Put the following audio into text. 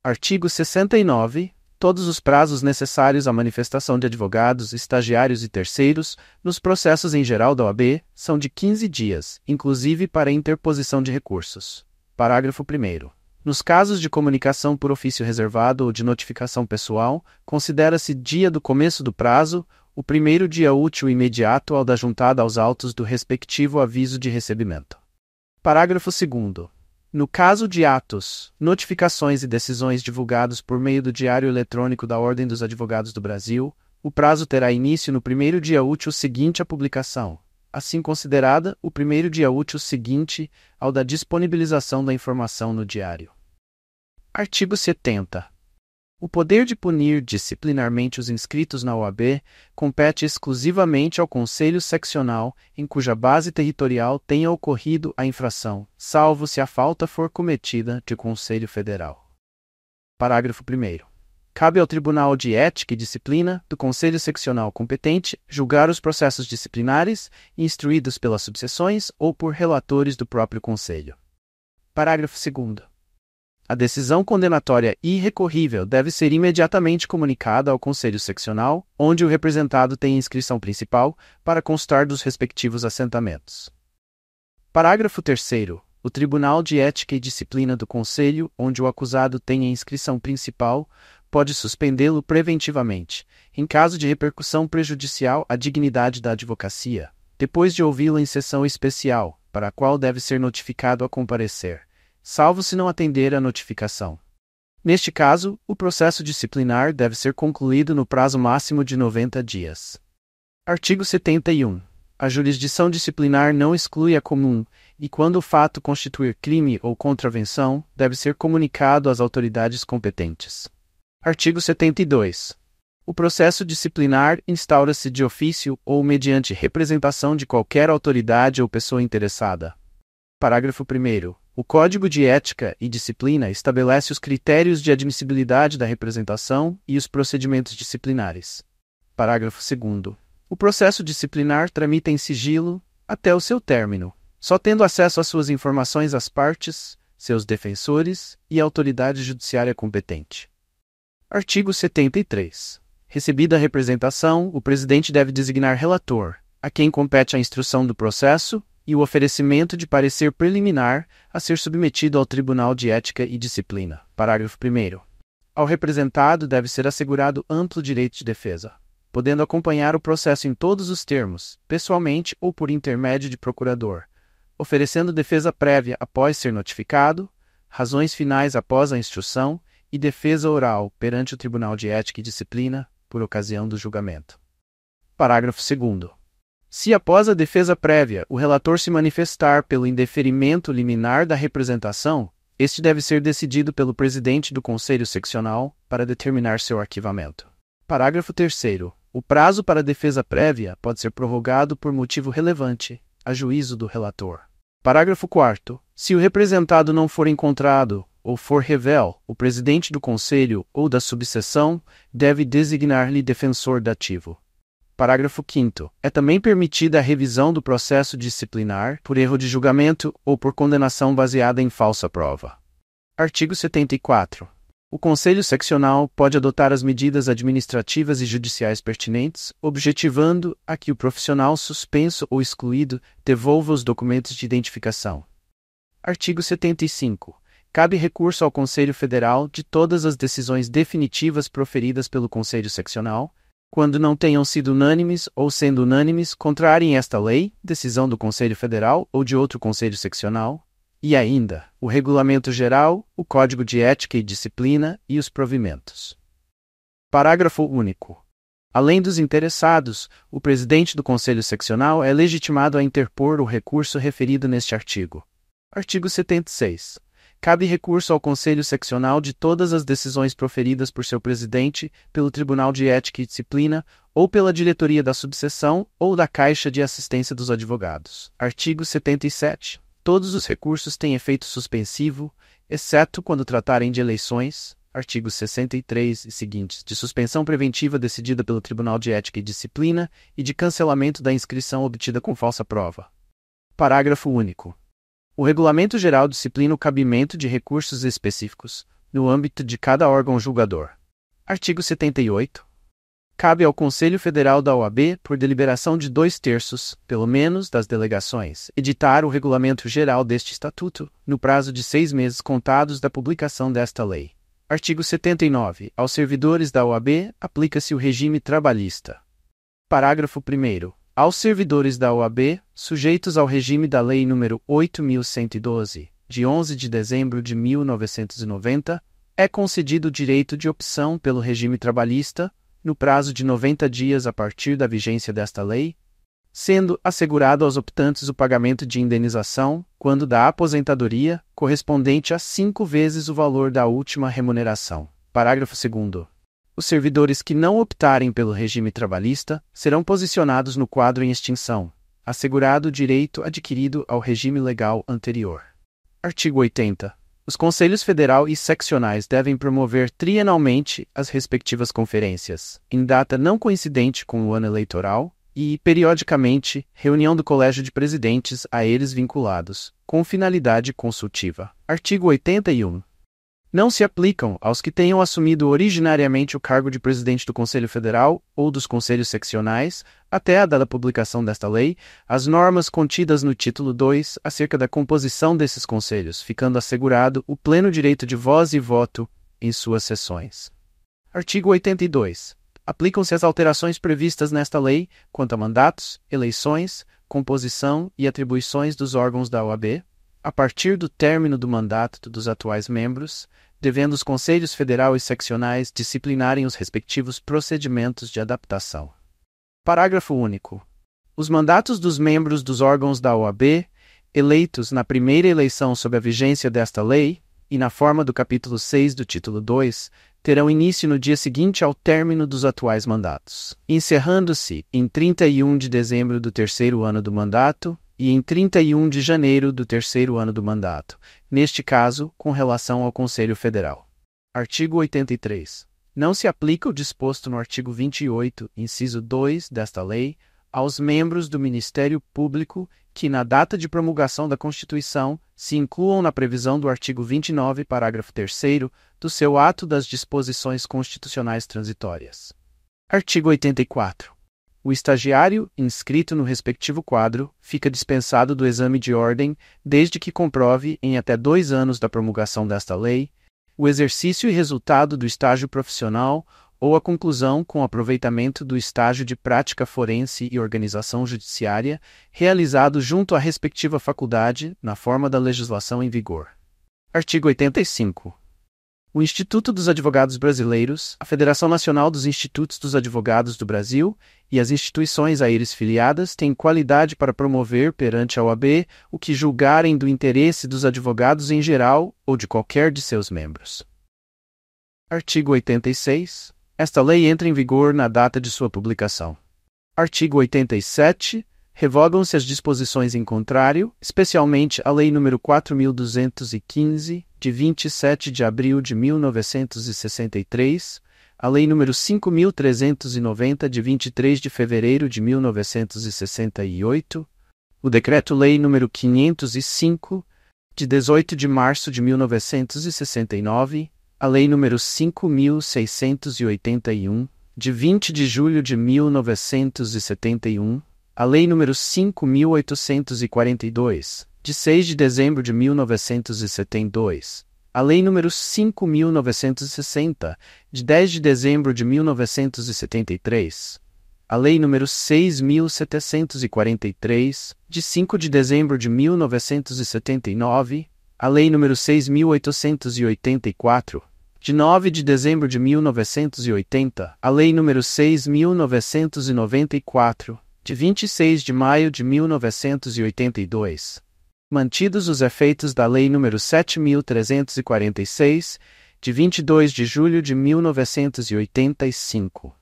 Artigo 69. Todos os prazos necessários à manifestação de advogados, estagiários e terceiros, nos processos em geral da OAB, são de 15 dias, inclusive para interposição de recursos. Parágrafo 1º. Nos casos de comunicação por ofício reservado ou de notificação pessoal, considera-se dia do começo do prazo o primeiro dia útil imediato ao da juntada aos autos do respectivo aviso de recebimento. Parágrafo 2º. No caso de atos, notificações e decisões divulgados por meio do Diário Eletrônico da Ordem dos Advogados do Brasil, o prazo terá início no primeiro dia útil seguinte à publicação, assim considerada o primeiro dia útil seguinte ao da disponibilização da informação no Diário. Artigo 70. O poder de punir disciplinarmente os inscritos na OAB compete exclusivamente ao Conselho Seccional, em cuja base territorial tenha ocorrido a infração, salvo se a falta for cometida de Conselho Federal. Parágrafo 1º. Cabe ao Tribunal de Ética e Disciplina do Conselho Seccional competente julgar os processos disciplinares instruídos pelas subseções ou por relatores do próprio Conselho. Parágrafo 2º. A decisão condenatória irrecorrível deve ser imediatamente comunicada ao Conselho Seccional, onde o representado tem inscrição principal, para constar dos respectivos assentamentos. Parágrafo 3º. O Tribunal de Ética e Disciplina do Conselho, onde o acusado tem a inscrição principal, pode suspendê-lo preventivamente, em caso de repercussão prejudicial à dignidade da advocacia, depois de ouvi-lo em sessão especial, para a qual deve ser notificado a comparecer, salvo se não atender à notificação. Neste caso, o processo disciplinar deve ser concluído no prazo máximo de 90 dias. Artigo 71. A jurisdição disciplinar não exclui a comum, e quando o fato constituir crime ou contravenção, deve ser comunicado às autoridades competentes. Artigo 72. O processo disciplinar instaura-se de ofício ou mediante representação de qualquer autoridade ou pessoa interessada. Parágrafo 1º. O Código de Ética e Disciplina estabelece os critérios de admissibilidade da representação e os procedimentos disciplinares. Parágrafo 2º. O processo disciplinar tramita em sigilo, até o seu término, só tendo acesso às suas informações as partes, seus defensores e a autoridade judiciária competente. Artigo 73. Recebida a representação, o presidente deve designar relator, a quem compete a instrução do processo, e o oferecimento de parecer preliminar a ser submetido ao Tribunal de Ética e Disciplina. Parágrafo 1º. Ao representado deve ser assegurado amplo direito de defesa, podendo acompanhar o processo em todos os termos, pessoalmente ou por intermédio de procurador, oferecendo defesa prévia após ser notificado, razões finais após a instrução e defesa oral perante o Tribunal de Ética e Disciplina, por ocasião do julgamento. Parágrafo 2º. Se após a defesa prévia o relator se manifestar pelo indeferimento liminar da representação, este deve ser decidido pelo presidente do Conselho Seccional para determinar seu arquivamento. Parágrafo 3º. O prazo para defesa prévia pode ser prorrogado por motivo relevante, a juízo do relator. Parágrafo 4º. Se o representado não for encontrado, ou for revel, o presidente do Conselho ou da subseção deve designar-lhe defensor dativo. Parágrafo 5º. É também permitida a revisão do processo disciplinar por erro de julgamento ou por condenação baseada em falsa prova. Artigo 74. O Conselho Seccional pode adotar as medidas administrativas e judiciais pertinentes, objetivando a que o profissional suspenso ou excluído devolva os documentos de identificação. Artigo 75. Cabe recurso ao Conselho Federal de todas as decisões definitivas proferidas pelo Conselho Seccional, quando não tenham sido unânimes ou, sendo unânimes, contrariem esta lei, decisão do Conselho Federal ou de outro Conselho Seccional, e ainda, o Regulamento Geral, o Código de Ética e Disciplina e os provimentos. Parágrafo único. Além dos interessados, o presidente do Conselho Seccional é legitimado a interpor o recurso referido neste artigo. Artigo 76. Cabe recurso ao Conselho Seccional de todas as decisões proferidas por seu presidente, pelo Tribunal de Ética e Disciplina, ou pela diretoria da subseção ou da Caixa de Assistência dos Advogados. Artigo 77. Todos os recursos têm efeito suspensivo, exceto quando tratarem de eleições. Artigo 63 e seguintes, de suspensão preventiva decidida pelo Tribunal de Ética e Disciplina e de cancelamento da inscrição obtida com falsa prova. Parágrafo único. O Regulamento Geral disciplina o cabimento de recursos específicos, no âmbito de cada órgão julgador. Artigo 78. Cabe ao Conselho Federal da OAB, por deliberação de 2/3, pelo menos, das delegações, editar o regulamento geral deste Estatuto, no prazo de 6 meses contados da publicação desta lei. Artigo 79. Aos servidores da OAB, aplica-se o regime trabalhista. Parágrafo 1º. Aos servidores da OAB, sujeitos ao regime da Lei nº 8.112, de 11 de dezembro de 1990, é concedido o direito de opção pelo regime trabalhista, no prazo de 90 dias a partir da vigência desta lei, sendo assegurado aos optantes o pagamento de indenização, quando da aposentadoria, correspondente a 5 vezes o valor da última remuneração. Parágrafo 2º. Os servidores que não optarem pelo regime trabalhista serão posicionados no quadro em extinção, assegurado o direito adquirido ao regime legal anterior. Artigo 80. Os Conselhos Federal e Seccionais devem promover trienalmente as respectivas conferências, em data não coincidente com o ano eleitoral, e, periodicamente, reunião do Colégio de Presidentes a eles vinculados, com finalidade consultiva. Artigo 81. Não se aplicam aos que tenham assumido originariamente o cargo de presidente do Conselho Federal ou dos Conselhos Seccionais, até a data da publicação desta lei, as normas contidas no título 2 acerca da composição desses conselhos, ficando assegurado o pleno direito de voz e voto em suas sessões. Artigo 82. Aplicam-se as alterações previstas nesta lei quanto a mandatos, eleições, composição e atribuições dos órgãos da OAB, a partir do término do mandato dos atuais membros, devendo os Conselhos Federal e Seccionais disciplinarem os respectivos procedimentos de adaptação. Parágrafo único. Os mandatos dos membros dos órgãos da OAB, eleitos na primeira eleição sob a vigência desta lei, e na forma do capítulo 6 do título 2, terão início no dia seguinte ao término dos atuais mandatos, encerrando-se em 31 de dezembro do terceiro ano do mandato, e em 31 de janeiro do terceiro ano do mandato, neste caso, com relação ao Conselho Federal. Artigo 83. Não se aplica o disposto no artigo 28, inciso 2 desta lei, aos membros do Ministério Público que, na data de promulgação da Constituição, se incluam na previsão do artigo 29, parágrafo 3º, do seu ato das disposições constitucionais transitórias. Artigo 84. O estagiário, inscrito no respectivo quadro, fica dispensado do exame de ordem, desde que comprove, em até 2 anos da promulgação desta lei, o exercício e resultado do estágio profissional ou a conclusão com aproveitamento do estágio de prática forense e organização judiciária, realizado junto à respectiva faculdade, na forma da legislação em vigor. Artigo 85. O Instituto dos Advogados Brasileiros, a Federação Nacional dos Institutos dos Advogados do Brasil e as instituições a eles filiadas têm qualidade para promover perante a OAB o que julgarem do interesse dos advogados em geral ou de qualquer de seus membros. Artigo 86. Esta lei entra em vigor na data de sua publicação. Artigo 87. Revogam-se as disposições em contrário, especialmente a Lei nº 4.215, de 27 de abril de 1963, a Lei nº 5.390, de 23 de fevereiro de 1968, o Decreto-Lei nº 505, de 18 de março de 1969, a Lei nº 5.681, de 20 de julho de 1971, a Lei nº 5.842, de 6 de dezembro de 1972, a Lei nº 5.960, de 10 de dezembro de 1973, a Lei nº 6.743, de 5 de dezembro de 1979, a Lei nº 6.884, de 9 de dezembro de 1980, a Lei nº 6.994, de 26 de maio de 1982. Mantidos os efeitos da Lei nº 7.346, de 22 de julho de 1985.